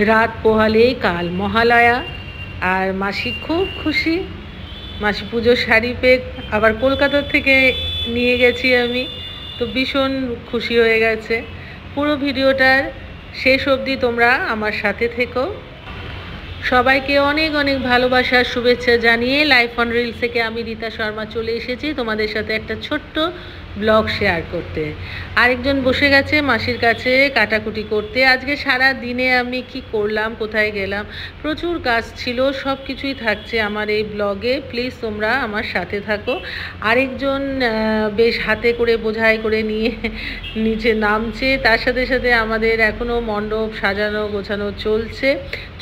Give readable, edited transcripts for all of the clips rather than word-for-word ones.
রাত পোহালেই কাল মহালয়া, আর মাসি খুব খুশি। মাসি পুজোর শাড়ি পেয়ে আবার কলকাতা থেকে নিয়ে গেছি আমি, তো ভীষণ খুশি হয়ে গেছে। পুরো ভিডিওটার শেষ অবধি তোমরা আমার সাথে থেকো। সবাইকে অনেক অনেক ভালোবাসার শুভেচ্ছা জানিয়ে লাইফ অন রিলস থেকে আমি রীতা শর্মা চলে এসেছি তোমাদের সাথে একটা ছোট্ট ব্লগ শেয়ার করতে। আরেকজন বসে গেছে মাসির কাছে কাটাকুটি করতে। আজকে সারা দিনে আমি কি করলাম, কোথায় গেলাম, প্রচুর কাজ ছিল, সব কিছুই থাকছে আমার এই ব্লগে। প্লিজ তোমরা আমার সাথে থাকো। আরেকজন বেশ হাতে করে বোঝাই করে নিয়ে নিচে নামছে, তার সাথে সাথে আমাদের এখনও মণ্ডপ সাজানো গোছানো চলছে।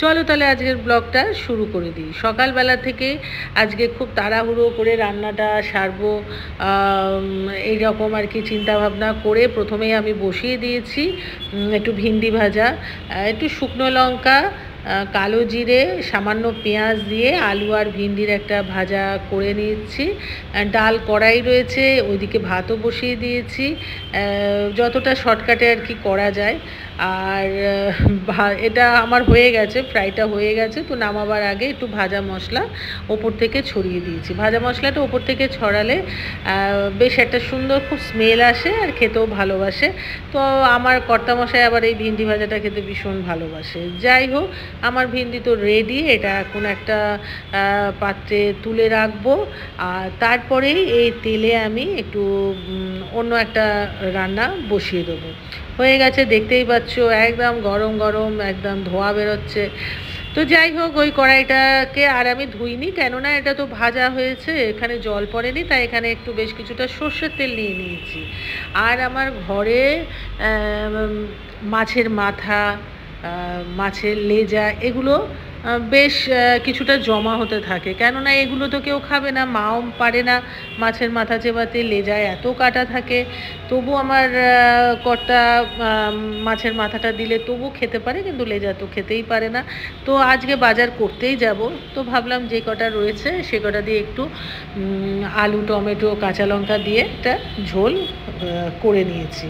চলো তাহলে আজকের ব্লগটা শুরু করে দিই। সকালবেলা থেকে আজকে খুব তাড়াহুড়ো করে রান্নাটা সারবো এইরকম আর কি চিন্তাভাবনা করে প্রথমেই আমি বসিয়ে দিয়েছি একটু ভিন্ডি ভাজা, একটু শুকনো লঙ্কা, কালো জিরে, সামান্য পেঁয়াজ দিয়ে আলু আর ভিন্ডির একটা ভাজা করে নিচ্ছি। ডাল কড়াই রয়েছে, ওইদিকে ভাতও বসিয়ে দিয়েছি, যতটা শর্টকাটে আর কি করা যায়। আর এটা আমার হয়ে গেছে, ফ্রাইটা হয়ে গেছে। তো নামাবার আগে একটু ভাজা মশলা ওপর থেকে ছড়িয়ে দিয়েছি। ভাজা মশলাটা ওপর থেকে ছড়ালে বেশ একটা সুন্দর খুব স্মেল আসে আর খেতেও ভালোবাসে। তো আমার কর্তামশাই আবার এই ভিন্ডি ভাজাটা খেতে ভীষণ ভালোবাসে। যাই হোক, আমার ভিন্ডি তো রেডি। এটা এখন একটা পাত্রে তুলে রাখবো, আর তারপরেই এই তেলে আমি একটু অন্য একটা রান্না বসিয়ে দেবো। হয়ে গেছে, দেখতেই পাচ্ছ একদম গরম গরম একদম ধোঁয়া বেরোচ্ছে। তো যাই হোক, ওই কড়াইটাকে আর আমি ধুইনি, কেননা এটা তো ভাজা হয়েছে, এখানে জল পড়েনি, তাই এখানে একটু বেশ কিছুটা সর্ষের তেল নিয়ে নিয়েছি। আর আমার ঘরে মাছের মাথা, মাছের লেজা, এগুলো বেশ কিছুটা জমা হতে থাকে, কেননা এগুলো তো কেউ খাবে না, মাও পারে না মাছের মাথা চেবাতে, লেজায় এত কাটা থাকে। তবু আমার কর্তা মাছের মাথাটা দিলে তবু খেতে পারে, কিন্তু লেজা তো খেতেই পারে না। তো আজকে বাজার করতেই যাব, তো ভাবলাম যে কটা রয়েছে সে কটা দিয়ে একটু আলু টমেটো কাঁচা লঙ্কা দিয়ে একটা ঝোল করে নিয়েছি।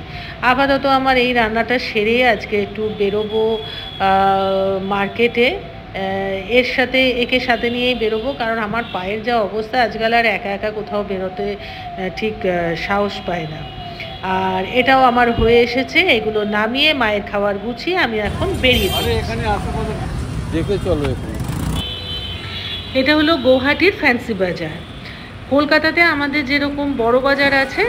আপাতত আমার এই রান্নাটা সেরে আজকে একটু বেরোবো মার্কেটে। একে সাথে নিয়েই বেরোবো, কারণ আমার পায়ের যা অবস্থা আজকাল আর একা একা কোথাও বেরোতে ঠিক সাহস পায় না। আর এটাও আমার হয়ে এসেছে, এগুলো নামিয়ে মায়ের খাবার গুছিয়ে আমি এখন বেরিয়ে দেখে চলো। এটা হলো গৌহাটির ফ্যান্সি বাজার। কলকাতাতে আমাদের যেরকম বড় বাজার আছে,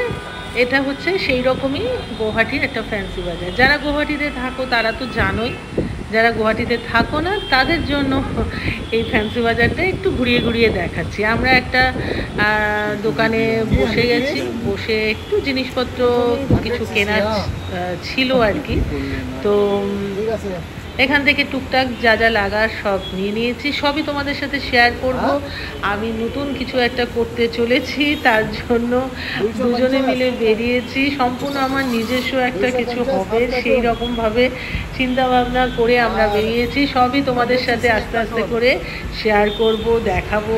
এটা হচ্ছে সেই রকমই গৌহাটির একটা ফ্যান্সি বাজার। যারা গৌহাটিতে থাকো তারা তো জানোই, যারা গুয়াহাটিতে থাকো না তাদের জন্য এই ফ্যান্সি বাজারটা একটু ঘুরিয়ে ঘুরিয়ে দেখাচ্ছি। আমরা একটা দোকানে বসে গেছি, বসে একটু জিনিসপত্র কিছু কেনার ছিল আর কি। তো এখান থেকে টুকটাক যা যা লাগার সব নিয়ে নিয়েছি, সবই তোমাদের সাথে শেয়ার করব। আমি নতুন কিছু একটা করতে চলেছি, তার জন্য দুজনে মিলে বেরিয়েছি। সম্পূর্ণ আমার নিজস্ব একটা কিছু হবে, সেই রকমভাবে চিন্তাভাবনা করে আমরা বেরিয়েছি। সবই তোমাদের সাথে আস্তে আস্তে করে শেয়ার করব, দেখাবো।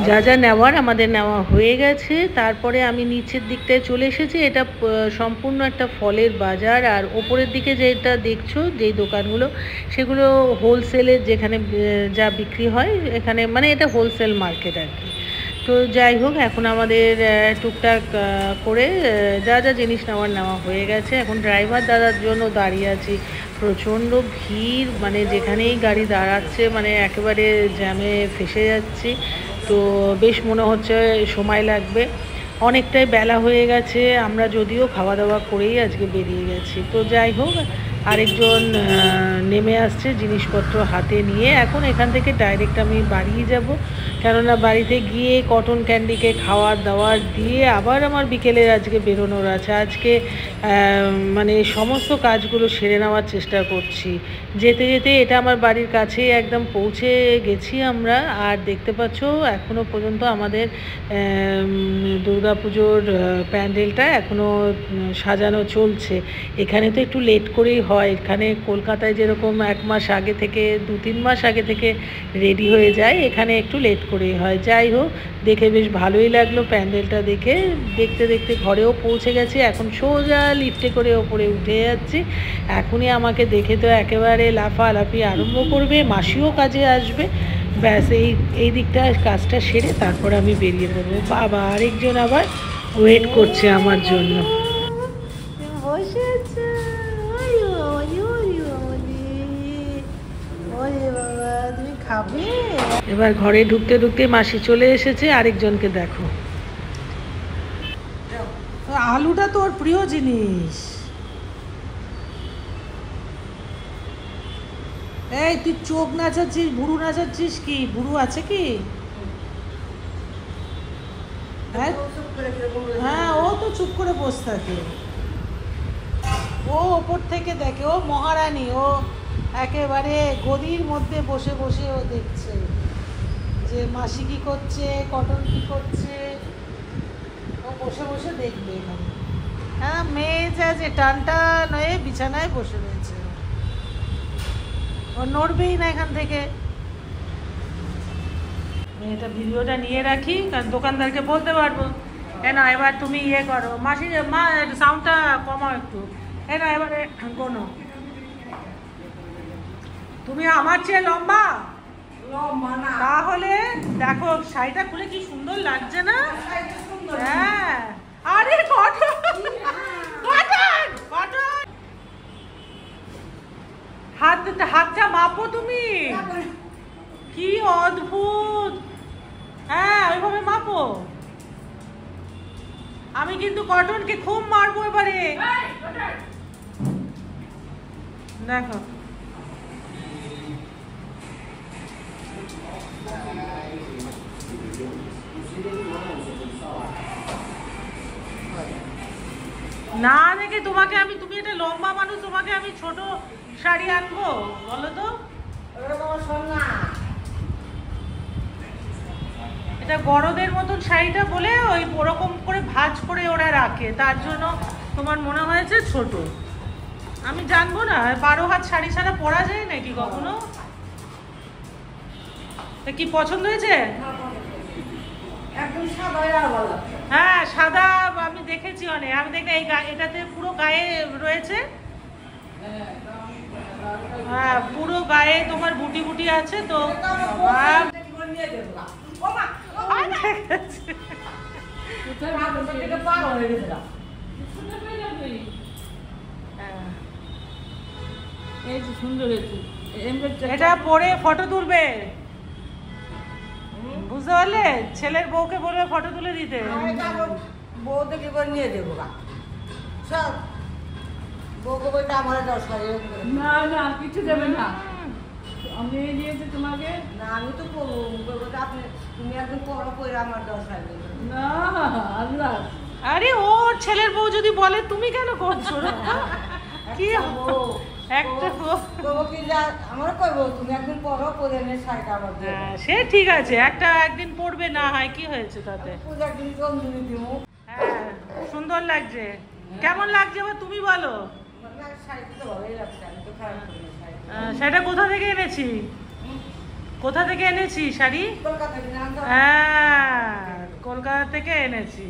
যা যা নেওয়ার আমাদের নেওয়া হয়ে গেছে। তারপরে আমি নিচের দিকটায় চলে এসেছি। এটা সম্পূর্ণ একটা ফলের বাজার, আর ওপরের দিকে যেটা দেখছো যেই দোকানগুলো, সেগুলো হোলসেলের, যেখানে যা বিক্রি হয় এখানে, মানে এটা হোলসেল মার্কেট আর কি। তো যাই হোক, এখন আমাদের টুকটাক করে যা যা জিনিস নেওয়া হয়ে গেছে। এখন ড্রাইভার দাদার জন্য দাঁড়িয়ে আছি। প্রচণ্ড ভিড়, মানে যেখানেই গাড়ি দাঁড়াচ্ছে মানে একেবারে জ্যামে ফেসে যাচ্ছি। তো বেশ মনে হচ্ছে সময় লাগবে, অনেকটাই বেলা হয়ে গেছে। আমরা যদিও খাওয়া দাওয়া করেই আজকে বেরিয়ে গেছি। তো যাই হোক, আরেকজন নেমে আসছে জিনিসপত্র হাতে নিয়ে। এখন এখান থেকে ডাইরেক্ট আমি বাড়ি যাব, কেননা বাড়িতে গিয়ে কটন ক্যান্ডিকে খাওয়ার দাওয়ার দিয়ে আবার আমার বিকেলের আজকে বেরোনোর আছে। আজকে মানে সমস্ত কাজগুলো সেরে নেওয়ার চেষ্টা করছি। যেতে যেতে এটা আমার বাড়ির কাছেই একদম পৌঁছে গেছি আমরা। আর দেখতে পাচ্ছ এখনও পর্যন্ত আমাদের দুর্গাপুজোর প্যান্ডেলটা এখনও সাজানো চলছে। এখানে তো একটু লেট করেই হয়, এখানে কলকাতায় যেরকম 1 মাস আগে থেকে 2-3 মাস আগে থেকে রেডি হয়ে যায়, এখানে একটু লেট করেই হয়। যাই হোক, দেখে বেশ ভালোই লাগলো প্যান্ডেলটা দেখে। দেখতে দেখতে ঘরেও পৌঁছে গেছি, এখন সোজা লিফটে করে ওপরে উঠে যাচ্ছি। এখনই আমাকে দেখে তো একেবারে লাফালাফি আরম্ভ করবে, মাসিও কাজে আসবে। ব্যাস এই দিকটা কাজটা সেরে তারপর আমি বেরিয়ে পড়বো। বাবা, আরেকজন আবার ওয়েট করছে আমার জন্য। এবার ঘরে ঢুকতে ঢুকতে মাসি চলে এসেছে। আরেকজনকে দেখো, আলুটা তোর প্রিয় জিনিস। এই তুই চোখ নাচাচ্ছিস, ভুরু নাচাচ্ছিস, কি ভুরু আছে কি? হ্যাঁ, ও তো চুপ করে বসে থাকে। ও ওপর থেকে দেখে, ও মহারানী, ও একেবারে গদির মধ্যে বসে বসে ও দেখছে যে মাসি কি করছে, কটন কি করছে। ও বসে বসে দেখবে এখানে। হ্যাঁ, মেয়ে যা যে টান টান হয়ে বিছানায় বসে রয়েছে, ও নড়বেই না এখান থেকে। এটা ভিডিওটা নিয়ে রাখি, কারণ দোকানদারকে বলতে পারবো। না, এবার তুমি ইয়ে করো মাসি, মা সাউন্ডটা কমাও একটু। না, এবারে কোনো তুমি আমার চেয়ে লম্বা, তাহলে দেখো শাড়িটা খুলে কি সুন্দর লাগছে না? হ্যাঁ, আরে কটন কটন কটন। হাতটা মাপো তুমি, কি অদ্ভুত। হ্যাঁ, ওইভাবে মাপো। আমি কিন্তু কটনকে খুব মারবো এবারে। দেখো, না দেখে তোমাকে আমি, তুমি এটা লম্বা মানুষ, তোমাকে আমি ছোট শাড়ি আনবো বলো তো? এটা বড়দের মতন শাড়িটা বলে ওই ওরকম করে ভাঁজ করে ওরা রাখে, তার জন্য তোমার মনে হয়েছে ছোট। আমি জানবো না, 12 হাত শাড়ি ছাড়া পরা যায় নাকি কখনো? কি পছন্দ হয়েছে? হ্যাঁ, সাদা আমি দেখেছি অনেক। আমি দেখি এটাতে পুরো গায়ে রয়েছে। হ্যাঁ, পুরো গায়ে তোমার বুটি বুটি আছে তো। এটা পরে ফটো তুলবে, বুঝতে পারলে? ছেলের বউকে বলবে ফটো তুলে দিতে। বউকে কি করে নিয়ে দেবো? সব বউকে বলতে আমার 10 হাজার। না না, কিছু দেবে না, আমি দিয়েছি তোমাকে। না, আমি তো আপনি, তুমি একদম পড়া পড়ে আমার 10 হাজার। না আল্লাহ। আরে ওর ছেলের বউ যদি বলে তুমি কেন করছো? কি একটা আমরা করবো, তুমি একদিন পরো পরে এনে শাড়িটা আমার। হ্যাঁ, সে ঠিক আছে, একদিন পরবে না হয়, কি হয়েছে তাতে? হ্যাঁ, সুন্দর লাগছে। কেমন লাগছে এবার তুমি বলো? শাড়িটা কোথা থেকে এনেছি? কোথা থেকে এনেছি শাড়ি? হ্যাঁ, কলকাতা থেকে এনেছি।